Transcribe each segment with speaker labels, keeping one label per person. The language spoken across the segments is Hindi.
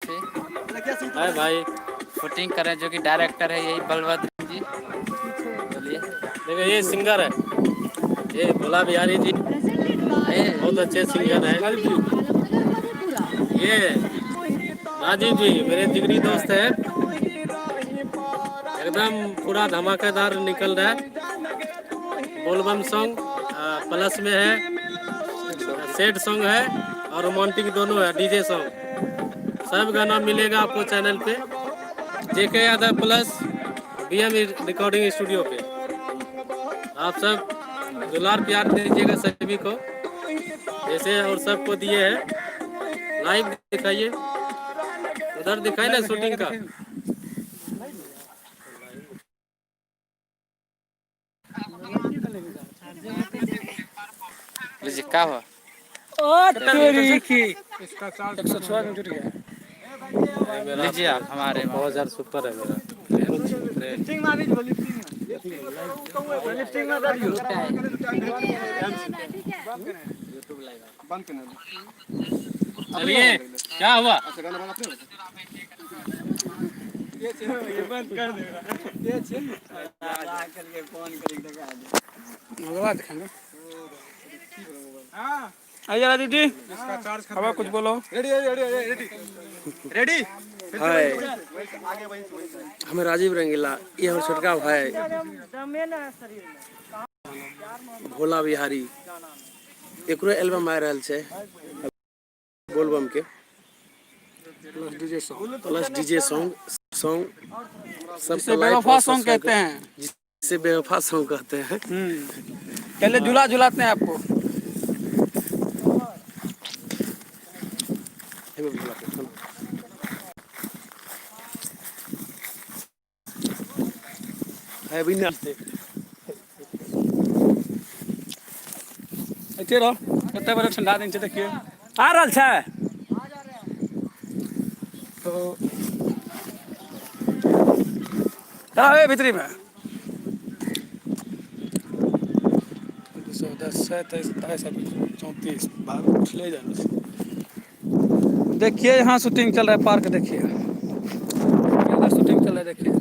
Speaker 1: से
Speaker 2: हाय भाई।
Speaker 1: शूटिंग कर रहे हैं, जो कि डायरेक्टर है यही बलभद्र जी। बोलिए।
Speaker 2: देखो ये सिंगर है, ये भोला बिहारी जी, बहुत अच्छे सिंगर हैं। ये राजीव जी मेरे जिगरी दोस्त है, एकदम पूरा धमाकेदार निकल रहा है। बोलबम सॉन्ग प्लस में है, सैड सॉन्ग है और रोमांटिक दोनों है, डीजे सॉन्ग। सब गाना मिलेगा आपको चैनल पे, JK Yadav plus BM recording studio पे। आप सब दुलार प्यार दीजिएगा सभी को, जैसे और सबको दिए हैं। लाइव दिखाइए, उधर दिखाई ना शूटिंग का।
Speaker 1: लीजिए क्या हुआ?
Speaker 3: इसका 116 में जुट गया।
Speaker 1: लीजिए आप हमारे में।
Speaker 2: 2000 सुपर है मेरा। चलिए क्या हुआ?
Speaker 3: आइए राजीव जी, अब कुछ बोलो। रेडी।
Speaker 4: हाय, हमें राजीव रंगीला, ये हम छोटका भाई भोला बिहारी। एकरो एल्बम आ रहल छे बोलबम के, प्लस डीजे सॉन्ग सब
Speaker 3: जिसे बेवफा सॉन्ग कहते हैं।
Speaker 4: जिसे बेवफा सॉन्ग कहते हैं।
Speaker 3: पहले झूला झुलाते हैं आपको।
Speaker 4: है भी नाचते
Speaker 3: ऐसे रहो, कते बजे ठंडा दिन से देखिए आ रहल छै तो है भीतरी में 210 27 34 ले जाना। देखिए यहाँ शूटिंग चल रहा है, पार्क देखिए, इधर शूटिंग चल रहा है देखिए।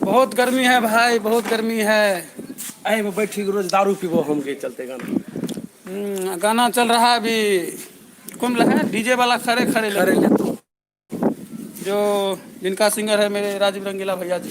Speaker 3: बहुत गर्मी है भाई, बहुत गर्मी है।
Speaker 4: आई में बैठी रोज दारू पीबो हम के चलते गाना।
Speaker 3: गाना चल रहा है अभी, कौन है डीजे वाला खड़े खड़े
Speaker 4: खड़े ले तो
Speaker 3: जो जिनका सिंगर है मेरे राजीव रंगीला भैया जी।